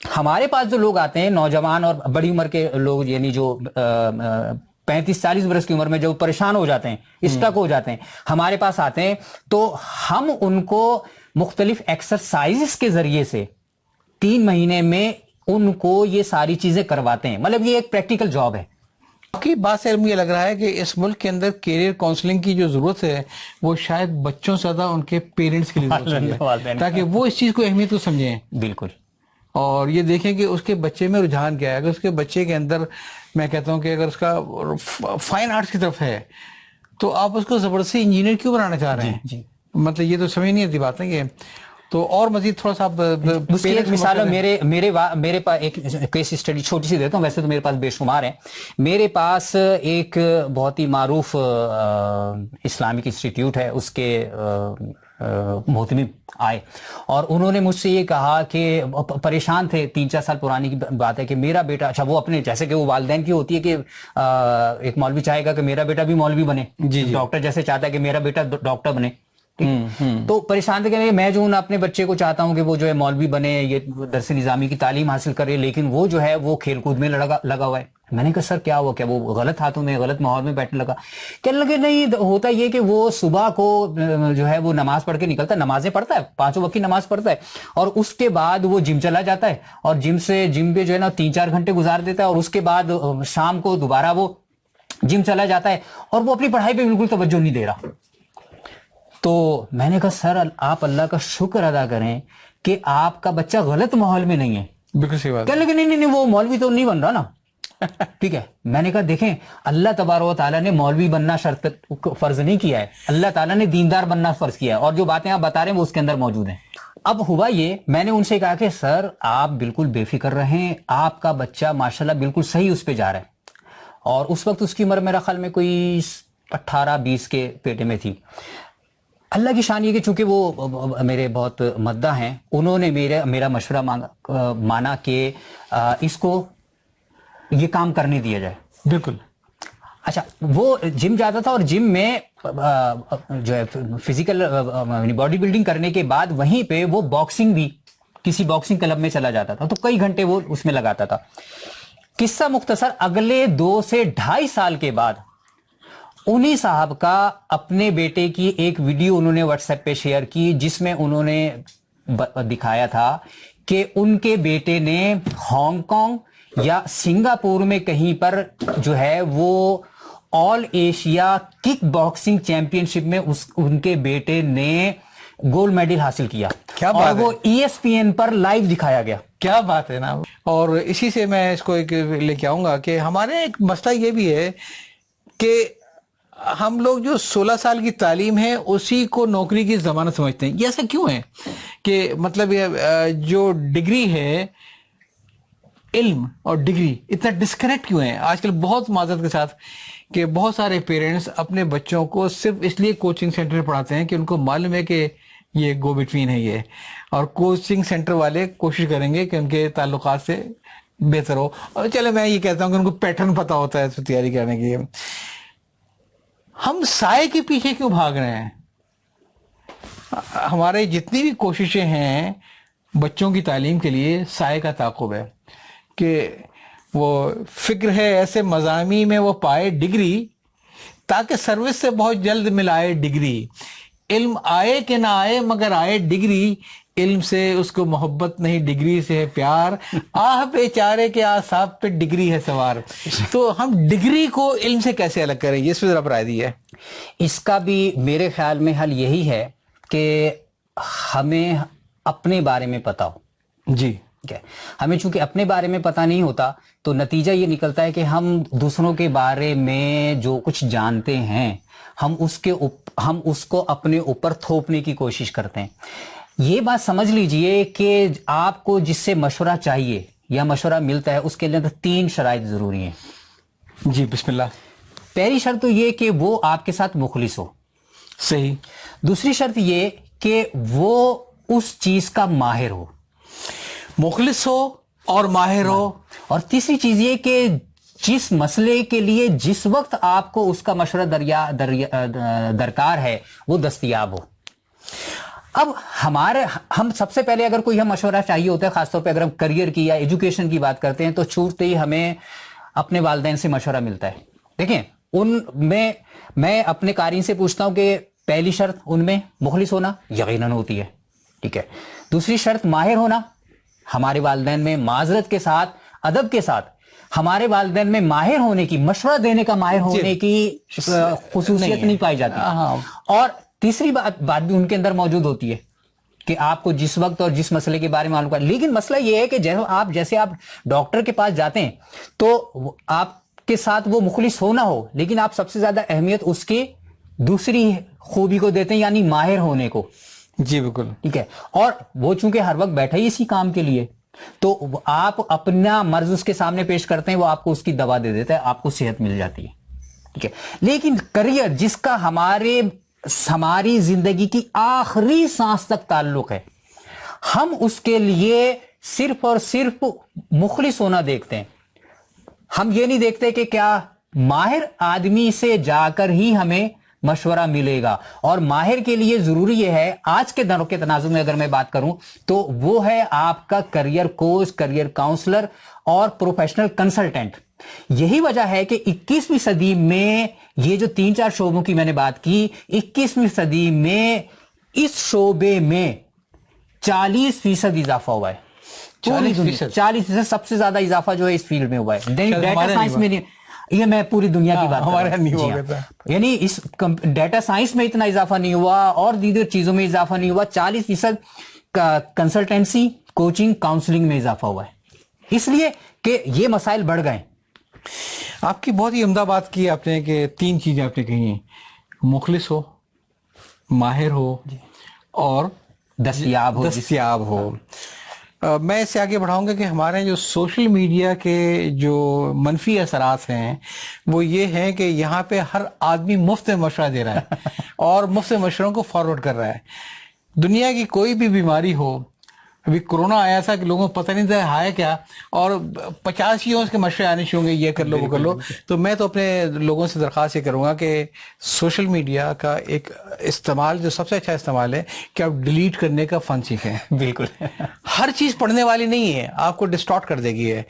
ہمارے پاس جو لوگ آتے ہیں نوجوان اور بڑی عمر کے لوگ، یعنی جو 35-40 برس کی عمر میں جو پریشان ہو جاتے ہیں، اسٹک ہو جاتے ہیں، ہمارے پاس آتے ہیں، تو ہم ان کو مختلف ایکسرسائزز کے ذریعے سے 3 مہینے میں ان کو یہ ساری چیزیں کرواتے ہیں. مطلب یہ ایک پریکٹیکل جاب ہے. کی بات سے مجھے لگ رہا ہے کہ اس ملک کے اندر کیریئر کاؤنسلنگ کی جو ضرورت ہے وہ شاید بچوں سے زیادہ ان کے پیرنٹس کے لیے ضرورت ہے، تاکہ وہ اس چیز کو اہمیت کو سمجھیں. بالکل. اور یہ دیکھیں کہ اس کے بچے میں رجحان کیا ہے. اگر اس کے بچے کے اندر میں کہتا ہوں کہ اگر اس کا فائن آرٹس کی طرف ہے تو آپ اس کو زبردستی انجینئر کیوں بنانا چاہ رہے ہیں؟ مطلب یہ تو سمجھ نہیں آتی بات ہے. تو اور مزید تھوڑا سا اس کی ایک مثال میرے پاس ایک کیس اسٹڈی چھوٹی سی دیتا ہوں، ویسے تو میرے پاس بے شمار ہیں. میرے پاس ایک بہت ہی معروف اسلامک انسٹیٹیوٹ ہے، اس کے محتمم آئے اور انہوں نے مجھ سے یہ کہا کہ پریشان تھے، 3-4 سال پرانی کی بات ہے، کہ میرا بیٹا، اچھا وہ اپنے جیسے کہ وہ والدین کی ہوتی ہے کہ ایک مولوی چاہے گا کہ میرا بیٹا بھی مولوی بنے، ڈاکٹر جیسے چاہتا ہے کہ میرا بیٹا ڈاکٹر بنے. تو پریشان تھے کہ میں جو ہوں اپنے بچے کو چاہتا ہوں کہ وہ جو ہے مولوی بنے، یہ درس نظامی کی تعلیم حاصل کرے، لیکن وہ جو ہے وہ کھیل کود میں لگا ہوا ہے. میں نے کہا سر کیا ہوا، کیا وہ غلط ہاتھوں میں غلط ماحول میں بیٹھنے لگا؟ کہنے لگے نہیں، ہوتا یہ کہ وہ صبح کو جو ہے وہ نماز پڑھ کے نکلتا ہے، نمازیں پڑھتا ہے، 5 وقت کی نماز پڑھتا ہے، اور اس کے بعد وہ جم چلا جاتا ہے، اور جم پہ جو ہے نا 3-4 گھنٹے گزار دیتا ہے، اور اس کے بعد شام کو دوبارہ وہ جم چلا جاتا ہے، اور وہ اپنی پڑھائی پہ بالکل توجہ نہیں دے رہا. تو میں نے کہا سر آپ اللہ کا شکر ادا کریں کہ آپ کا بچہ غلط ماحول میں نہیں ہے. بالکل صحیح بات. کہنے لگے نہیں وہ مولوی تو نہیں بن رہا نا. ٹھیک ہے. میں نے کہا دیکھیں اللہ تبارک و تعالیٰ نے مولوی بننا شرط فرض نہیں کیا ہے، اللہ تعالیٰ نے دیندار بننا فرض کیا ہے، اور جو باتیں آپ بتا رہے ہیں وہ اس کے اندر موجود ہیں. اب ہوا یہ، میں نے ان سے کہا کہ سر آپ بالکل بے فکر رہیں، آپ کا بچہ ماشاءاللہ بالکل صحیح اس پہ جا رہا ہے. اور اس وقت اس کی عمر میرا خیال میں کوئی 18-20 کے پیٹے میں تھی. اللہ کی شان یہ کہ چونکہ وہ میرے بہت مداح ہیں، انہوں نے میرا مشورہ مانا کہ اس کو یہ کام کرنے دیا جائے. بالکل. اچھا وہ جم جاتا تھا، اور جم میں جو ہے فزیکل باڈی بلڈنگ کرنے کے بعد وہیں پہ وہ باکسنگ بھی کسی باکسنگ کلب میں چلا جاتا تھا، تو کئی گھنٹے وہ اس میں لگاتا تھا. قصہ مختصر، اگلے 2 سے 2.5 سال کے بعد انہی صاحب کا اپنے بیٹے کی ایک ویڈیو انہوں نے واٹس ایپ پہ شیئر کی، جس میں انہوں نے دکھایا تھا کہ ان کے بیٹے نے ہانگ کانگ یا سنگاپور میں کہیں پر جو ہے وہ آل ایشیا کک باکسنگ چیمپئن شپ میں ان کے بیٹے نے گولڈ میڈل حاصل کیا. کیا اور وہ ESPN پر لائیو دکھایا گیا. کیا بات ہے نا. اور اسی سے میں اس کو ایک لے کے آؤں گا کہ ہمارے ایک مسئلہ یہ بھی ہے کہ ہم لوگ جو 16 سال کی تعلیم ہے اسی کو نوکری کی ضمانت سمجھتے ہیں. یہ ایسا کیوں ہے کہ مطلب جو ڈگری ہے، علم اور ڈگری اتنا ڈسکنیکٹ کیوں ہے آج کل؟ بہت معذرت کے ساتھ کہ بہت سارے پیرنٹس اپنے بچوں کو صرف اس لیے کوچنگ سینٹر پڑھاتے ہیں کہ ان کو معلوم ہے کہ یہ گو بٹوین ہے یہ، اور کوچنگ سینٹر والے کوشش کریں گے کہ ان کے تعلقات سے بہتر ہو. اور چلے میں یہ کہتا ہوں کہ ان کو پیٹرن پتا ہوتا ہے اس کو تیاری کرنے کی. ہم سائے کے پیچھے کیوں بھاگ رہے ہیں؟ ہمارے جتنی بھی کوششیں ہیں بچوں کی تعلیم کے لیے، سائے کا تعاقب ہے کہ وہ فکر ہے ایسے مضامین میں وہ پائے ڈگری تاکہ سروس سے بہت جلد ملائے ڈگری. علم آئے کہ نہ آئے مگر آئے ڈگری، علم سے اس کو محبت نہیں ڈگری سے ہے پیار، آہ بیچارے کے آساب پہ ڈگری ہے سوار. تو ہم ڈگری کو علم سے کیسے الگ کریں؟ یہ اس پہ ذرا رائے دی ہے. اس کا بھی میرے خیال میں حل یہی ہے کہ ہمیں اپنے بارے میں پتا ہو. جی. ہمیں چونکہ اپنے بارے میں پتا نہیں ہوتا تو نتیجہ یہ نکلتا ہے کہ ہم دوسروں کے بارے میں جو کچھ جانتے ہیں ہم اس کو اپنے اوپر تھوپنے کی کوشش کرتے ہیں. یہ بات سمجھ لیجئے کہ آپ کو جس سے مشورہ چاہیے یا مشورہ ملتا ہے اس کے لیے 3 شرائط ضروری ہیں. جی بسم اللہ. پہلی شرط تو یہ کہ وہ آپ کے ساتھ مخلص ہو. صحیح. دوسری شرط یہ کہ وہ اس چیز کا ماہر ہو، مخلص ہو اور ماہر ہو. اور تیسری چیز یہ کہ جس مسئلے کے لیے جس وقت آپ کو اس کا مشورہ درکار ہے وہ دستیاب ہو. اب ہم سب سے پہلے اگر کوئی ہم مشورہ چاہیے ہوتا ہے، خاص طور پہ اگر ہم کریئر کی یا ایجوکیشن کی بات کرتے ہیں، تو چھوٹتے ہی ہمیں اپنے والدین سے مشورہ ملتا ہے. دیکھیں ان میں اپنے قارئین سے پوچھتا ہوں کہ پہلی شرط ان میں مخلص ہونا یقیناً ہوتی ہے، ٹھیک ہے. دوسری شرط ماہر ہونا. ہمارے والدین میں معذرت کے ساتھ، ادب کے ساتھ، ہمارے والدین میں ماہر ہونے کی، مشورہ دینے کا ماہر ہونے کی خصوصیت نہیں پائی جاتی. اور تیسری بات بھی ان کے اندر موجود ہوتی ہے کہ آپ کو جس وقت اور جس مسئلے کے بارے میں معلوم کریں. لیکن مسئلہ یہ ہے کہ جیسے آپ ڈاکٹر کے پاس جاتے ہیں تو آپ کے ساتھ وہ مخلص ہو نہ ہو، لیکن آپ سب سے زیادہ اہمیت اس کی دوسری خوبی کو دیتے ہیں، یعنی ماہر ہونے کو. جی بالکل ٹھیک ہے. اور وہ چونکہ ہر وقت بیٹھا ہی اسی کام کے لیے، تو آپ اپنا مرض اس کے سامنے پیش کرتے ہیں، وہ آپ کو اس کی دوا دے دیتا ہے، آپ کو صحت مل جاتی ہے. ٹھیک ہے. لیکن کریئر جس کا ہماری زندگی کی آخری سانس تک تعلق ہے، ہم اس کے لیے صرف اور صرف مخلص ہونا دیکھتے ہیں. ہم یہ نہیں دیکھتے کہ کیا ماہر آدمی سے جا کر ہی ہمیں مشورہ ملے گا. اور ماہر کے لیے ضروری یہ ہے، آج کے دنوں کے تناظر میں اگر میں بات کروں تو وہ ہے آپ کا کریئر کوچ، کریئر کاؤنسلر اور پروفیشنل کنسلٹنٹ. یہی وجہ ہے کہ 21ویں صدی میں یہ جو 3-4 شعبوں کی میں نے بات کی، 21ویں صدی میں اس شعبے میں 40% اضافہ ہوا ہے. 40% سب سے زیادہ اضافہ جو ہے اس فیلڈ میں ہوا ہے. ڈیٹا سائنس میں نہیں، یہ میں پوری دنیا کی بات کر رہا ہوں. یعنی اس ڈیٹا سائنس میں اتنا اضافہ نہیں ہوا اور دیگر چیزوں میں اضافہ نہیں ہوا. 40% کنسلٹنسی، کوچنگ، کاؤنسلنگ میں اضافہ ہوا ہے، اس لیے کہ یہ مسائل بڑھ گئے. آپ کی بہت ہی عمدہ بات کی آپ نے کہ 3 چیزیں آپ نے کہی ہیں: مخلص ہو، ماہر ہو اور دستیاب ہو. میں اس سے آگے بڑھاؤں گا کہ ہمارے جو سوشل میڈیا کے جو منفی اثرات ہیں وہ یہ ہیں کہ یہاں پہ ہر آدمی مفت میں مشورہ دے رہا ہے اور مفت مشوروں کو فارورڈ کر رہا ہے. دنیا کی کوئی بھی بیماری ہو، ابھی کورونا آیا تھا کہ لوگوں کو پتہ نہیں تھا ہے کیا، اور 50 اس کے مشورے آنے شروع ہوں گے، یہ کر لو وہ کر لو. تو میں تو اپنے لوگوں سے درخواست یہ کروں گا کہ سوشل میڈیا کا ایک استعمال جو سب سے اچھا استعمال ہے کہ آپ ڈیلیٹ کرنے کا فن سیکھیں. بالکل. ہر چیز پڑھنے والی نہیں ہے، آپ کو ڈسٹارٹ کر دے گی ہے.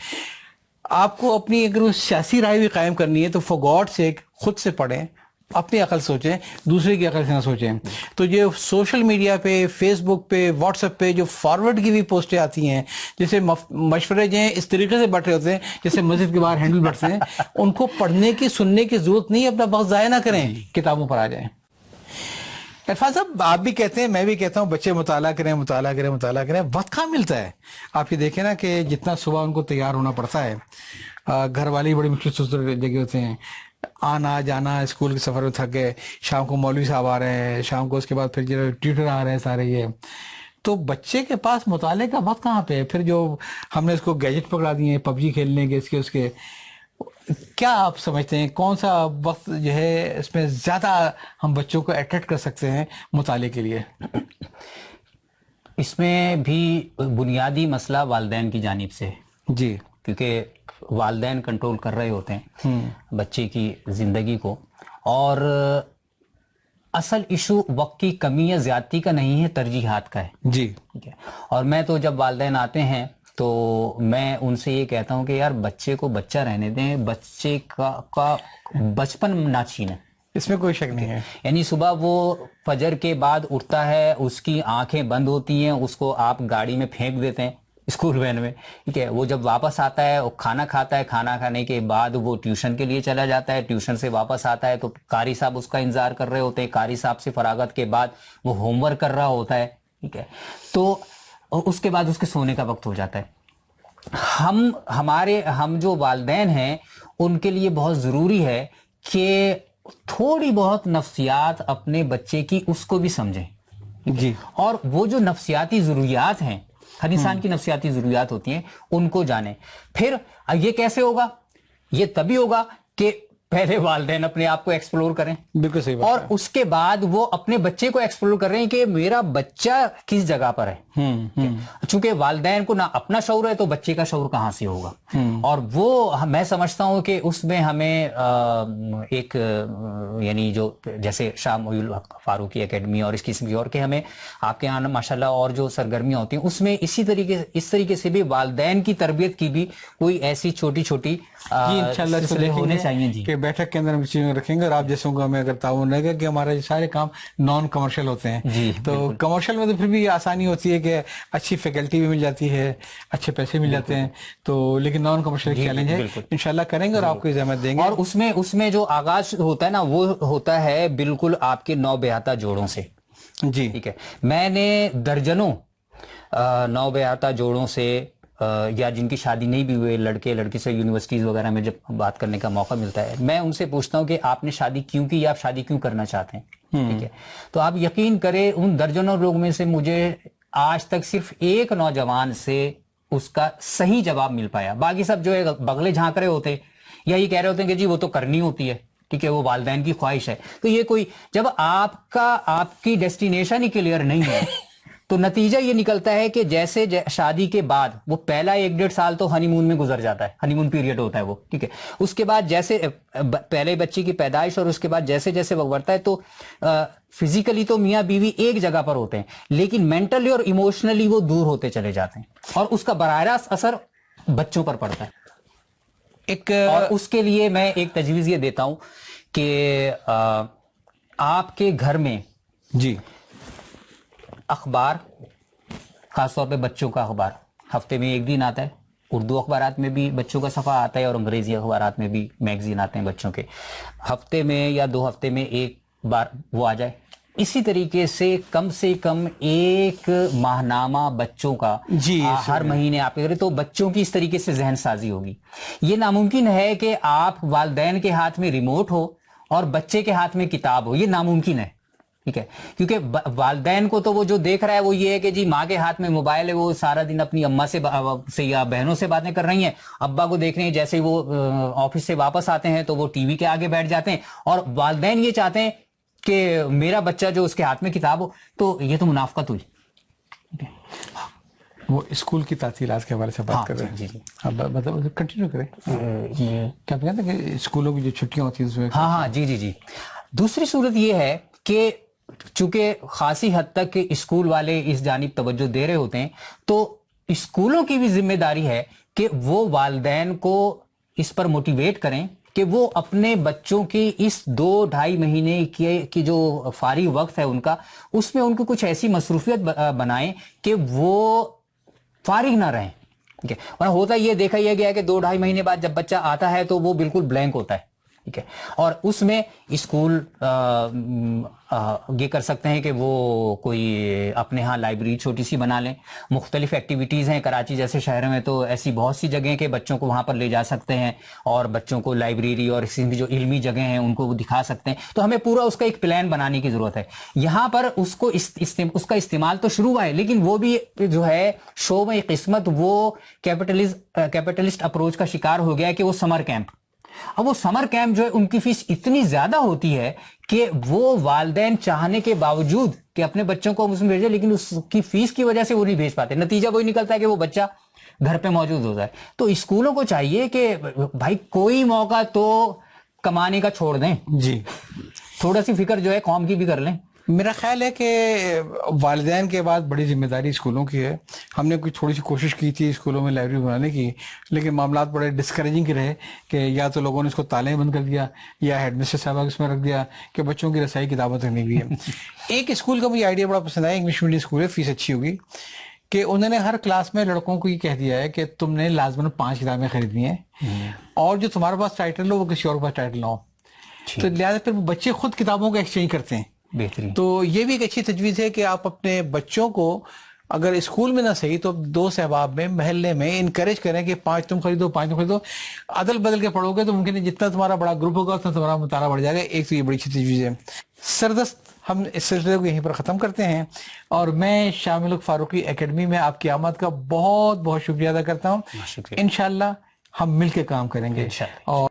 آپ کو اپنی اگر سیاسی رائے بھی قائم کرنی ہے تو فار گاڈ سیک خود سے پڑھیں، اپنی عقل سوچیں، دوسرے کی عقل سے نہ سوچیں. تو یہ سوشل میڈیا پہ، فیس بک پہ، واٹس ایپ پہ جو فارورڈ کی بھی پوسٹیں آتی ہیں، جیسے مشورے جو ہیں اس طریقے سے بٹ رہے ہوتے ہیں جیسے مسجد کے باہر ہینڈل بٹتے ہیں، ان کو پڑھنے کی، سننے کی ضرورت نہیں. اپنا وقت ضائع نہ کریں، کتابوں پر آ جائیں. عرفان صاحب، آپ بھی کہتے ہیں، میں بھی کہتا ہوں، بچے مطالعہ کریں، مطالعہ کریں، مطالعہ کریں. وقت کہاں ملتا ہے؟ آپ یہ دیکھیں نا کہ جتنا صبح ان کو تیار ہونا پڑتا ہے، گھر والے بڑی مشکل جگہ ہوتے ہیں، آنا جانا، اسکول کے سفر میں تھک گئے، شام کو مولوی صاحب آ رہے ہیں، شام کو اس کے بعد پھر جو ٹیوٹر آ رہے ہیں سارے، یہ تو بچے کے پاس مطالعے کا وقت کہاں پہ ہے؟ پھر جو ہم نے اس کو گیجٹ پکڑا دیے ہیں، PUBG کھیلنے کے، اس کے کیا آپ سمجھتے ہیں کون سا وقت جو ہے اس میں زیادہ ہم بچوں کو اٹریکٹ کر سکتے ہیں مطالعے کے لیے؟ اس میں بھی بنیادی مسئلہ والدین کی جانب سے ہے. جی، کیونکہ والدین کنٹرول کر رہے ہوتے ہیں بچے کی زندگی کو، اور اصل ایشو وقت کی کمی یا زیادتی کا نہیں ہے، ترجیحات کا ہے. جی ٹھیک ہے. اور میں تو جب والدین آتے ہیں تو میں ان سے یہ کہتا ہوں کہ یار بچے کو بچہ رہنے دیں، بچے کا بچپن نہ چھینیں. اس میں کوئی شک نہیں ہے. یعنی صبح وہ فجر کے بعد اٹھتا ہے، اس کی آنکھیں بند ہوتی ہیں، اس کو آپ گاڑی میں پھینک دیتے ہیں اسکول وین میں، ٹھیک ہے. وہ جب واپس آتا ہے وہ کھانا کھاتا ہے، کھانا کھانے کے بعد وہ ٹیوشن کے لیے چلا جاتا ہے، ٹیوشن سے واپس آتا ہے تو قاری صاحب اس کا انتظار کر رہے ہوتے ہیں، قاری صاحب سے فراغت کے بعد وہ ہوم ورک کر رہا ہوتا ہے، ٹھیک ہے. تو اس کے بعد اس کے سونے کا وقت ہو جاتا ہے. ہم جو والدین ہیں ان کے لیے بہت ضروری ہے کہ تھوڑی بہت نفسیات اپنے بچے کی اس کو بھی سمجھیں. جی. اور وہ جو نفسیاتی ضروریات ہیں، ہر انسان کی نفسیاتی ضروریات ہوتی ہیں، ان کو جانیں. پھر یہ کیسے ہوگا؟ یہ تبھی ہوگا کہ پہلے والدین اپنے آپ کو ایکسپلور کریں, بالکل صحیح بات اور اس کے بعد وہ اپنے بچے کو ایکسپلور کر رہے ہیں کہ میرا بچہ کس جگہ پر ہے. چونکہ والدین کو نہ اپنا شعور ہے تو بچے کا شعور کہاں سے ہوگا. اور وہ میں سمجھتا ہوں کہ اس میں ہمیں ایک یعنی جو جیسے شاہ محی الحق فاروقی اکیڈمی اور اس قسم کی اور کہ ہمیں آپ کے یہاں ماشاءاللہ اور جو سرگرمیاں ہوتی ہیں اس میں اس طریقے سے بھی والدین کی تربیت کی بھی کوئی ایسی چھوٹی چھوٹی انشاءاللہ اس کو ہونے چاہیے. جی, کہ بیٹھک کے اندر ہم چیزیں رکھیں گے, اور آپ جیسوں کا ہمیں اگر تعاون رہے گا کہ ہمارے سارے کام نان کمرشل ہوتے ہیں. جی, تو کمرشل میں تو پھر بھی آسانی ہوتی ہے کہ اچھی فیکلٹی بھی مل جاتی ہے, اچھے پیسے مل جاتے ہیں, تو لیکن نان کمرشل چیلنج ہے, انشاءاللہ کریں گے اور آپ کو زحمت دیں گے. اور اس میں جو آغاز ہوتا ہے نا وہ ہوتا ہے بالکل آپ کے نوبیاحتہ جوڑوں سے. جی ٹھیک ہے, میں نے درجنوں نوبیاحتہ جوڑوں سے یا جن کی شادی نہیں بھی ہوئے لڑکے لڑکی سے یونیورسٹیز وغیرہ میں جب بات کرنے کا موقع ملتا ہے, میں ان سے پوچھتا ہوں کہ آپ نے شادی کیوں کی یا آپ شادی کیوں کرنا چاہتے ہیں. ٹھیک ہے, تو آپ یقین کریں ان درجنوں لوگ میں سے مجھے آج تک صرف ایک نوجوان سے اس کا صحیح جواب مل پایا. باقی سب جو ہے بغلے جھانک رہے ہوتے یا یہ کہہ رہے ہوتے ہیں کہ جی وہ تو کرنی ہوتی ہے, ٹھیک ہے, وہ والدین کی خواہش ہے. تو یہ کوئی جب آپ کی ڈیسٹینیشن ہی کلیئر نہیں ہے تو نتیجہ یہ نکلتا ہے کہ جیسے شادی کے بعد وہ پہلا 1-1.5 سال تو ہنی مون میں گزر جاتا ہے, ہنی مون پیریڈ ہوتا ہے وہ, ٹھیک ہے. اس کے بعد جیسے پہلے بچے کی پیدائش اور اس کے بعد جیسے جیسے وقت بڑھتا ہے تو فزیکلی تو میاں بیوی ایک جگہ پر ہوتے ہیں لیکن مینٹلی اور ایموشنلی وہ دور ہوتے چلے جاتے ہیں, اور اس کا براہ راست اثر بچوں پر پڑتا ہے. اور اس کے لیے میں ایک تجویز یہ دیتا ہوں کہ آپ کے گھر میں جی اخبار, خاص طور پہ بچوں کا اخبار ہفتے میں 1 دن آتا ہے. اردو اخبارات میں بھی بچوں کا صفحہ آتا ہے اور انگریزی اخبارات میں بھی میگزین آتے ہیں بچوں کے. ہفتے میں یا 2 ہفتے میں 1 بار وہ آ جائے. اسی طریقے سے کم 1 ماہنامہ بچوں کا ہر مہینے آپ کریں تو بچوں کی اس طریقے سے ذہن سازی ہوگی. یہ ناممکن ہے کہ آپ والدین کے ہاتھ میں ریموٹ ہو اور بچے کے ہاتھ میں کتاب ہو, یہ ناممکن ہے. ٹھیک ہے, کیونکہ والدین کو تو وہ جو دیکھ رہا ہے وہ یہ ہے کہ جی ماں کے ہاتھ میں موبائل ہے, وہ سارا دن اپنی اماں سے یا بہنوں سے باتیں کر رہی ہیں, ابا کو دیکھ رہے ہیں جیسے وہ آفس سے واپس آتے ہیں تو وہ ٹی وی کے آگے بیٹھ جاتے ہیں, اور والدین یہ چاہتے ہیں کہ میرا بچہ جو اس کے ہاتھ میں کتاب ہو. تو یہ تو منافقت ہوئی. وہ اسکول کی تعطیلات کے حوالے سے بات کر رہے ہیں. جی مطلب کنٹینیو کریں. کیا کہتے ہیں کہ اسکولوں کی جو چھٹیاں ہوتی ہیں اس میں ہاں جی. دوسری صورت یہ ہے کہ چونکہ خاصی حد تک اسکول والے اس جانب توجہ دے رہے ہوتے ہیں تو اسکولوں کی بھی ذمہ داری ہے کہ وہ والدین کو اس پر موٹیویٹ کریں کہ وہ اپنے بچوں کی اس 2-2.5 مہینے کی جو فارغ وقت ہے ان کا, اس میں ان کو کچھ ایسی مصروفیت بنائیں کہ وہ فارغ نہ رہیں. ورنہ ہوتا یہ دیکھا یہ گیا کہ 2-2.5 مہینے بعد جب بچہ آتا ہے تو وہ بالکل بلینک ہوتا ہے. ٹھیک ہے, اور اس میں اسکول یہ کر سکتے ہیں کہ وہ کوئی اپنے ہاں لائبریری چھوٹی سی بنا لیں. مختلف ایکٹیویٹیز ہیں, کراچی جیسے شہر میں تو ایسی بہت سی جگہیں کہ بچوں کو وہاں پر لے جا سکتے ہیں اور بچوں کو لائبریری اور اسی جو علمی جگہیں ہیں ان کو وہ دکھا سکتے ہیں. تو ہمیں پورا اس کا ایک پلان بنانے کی ضرورت ہے. یہاں پر اس کا استعمال تو شروع ہوا ہے لیکن وہ بھی جو ہے شعبہ قسمت وہ کیپٹلسٹ اپروچ کا شکار ہو گیا ہے کہ وہ سمر کیمپ. اب وہ سمر کیمپ جو ہے ان کی فیس اتنی زیادہ ہوتی ہے کہ وہ والدین چاہنے کے باوجود کہ اپنے بچوں کو اس میں بھیجے لیکن اس کی فیس کی وجہ سے وہ نہیں بھیج پاتے. نتیجہ وہی نکلتا ہے کہ وہ بچہ گھر پہ موجود ہوتا ہے. تو اسکولوں کو چاہیے کہ بھائی کوئی موقع تو کمانے کا چھوڑ دیں, جی تھوڑا سی فکر جو ہے قوم کی بھی کر لیں. میرا خیال ہے کہ والدین کے بعد بڑی ذمہ داری اسکولوں کی ہے. ہم نے کوئی تھوڑی سی کوشش کی تھی اسکولوں میں لائبریری بنانے کی, لیکن معاملات بڑے ڈسکریجنگ رہے کہ یا تو لوگوں نے اس کو تالے بند کر دیا یا ہیڈ مسٹر صاحبہ اس میں رکھ دیا کہ بچوں کی رسائی کتابیں تک نہیں ہوئی ہے. ایک اسکول کا مجھے آئیڈیا بڑا پسند آیا, انگلش میڈیم اسکول ہے, فیس اچھی ہوگی, کہ انہوں نے ہر کلاس میں لڑکوں کو یہ کہہ دیا ہے کہ تم نے لازماً 5 کتابیں خریدنی ہیں اور جو تمہارے پاس ٹائٹل ہو وہ کسی اور کے پاس ٹائٹل نہ ہو. تو لہٰذا پھر بچے خود کتابوں کا ایکسچینج کرتے ہیں. بہترین. تو یہ بھی ایک اچھی تجویز ہے کہ آپ اپنے بچوں کو اگر اسکول میں نہ صحیح تو دوست احباب میں محلے میں انکریج کریں کہ 5 تم خریدو 5 تم خریدو. عدل بدل کے پڑھو گے تو ممکن ہے جتنا تمہارا بڑا گروپ ہوگا اتنا تمہارا مطالعہ بڑھ جائے گا. ایک تو یہ بڑی اچھی تجویز ہے. سردست ہم اس سلسلے کو یہیں پر ختم کرتے ہیں اور میں شاہ محی الحق فاروقی اکیڈمی میں آپ کی آمد کا بہت بہت شکریہ ادا کرتا ہوں. انشاءاللہ ہم مل کے کام کریں گے. اور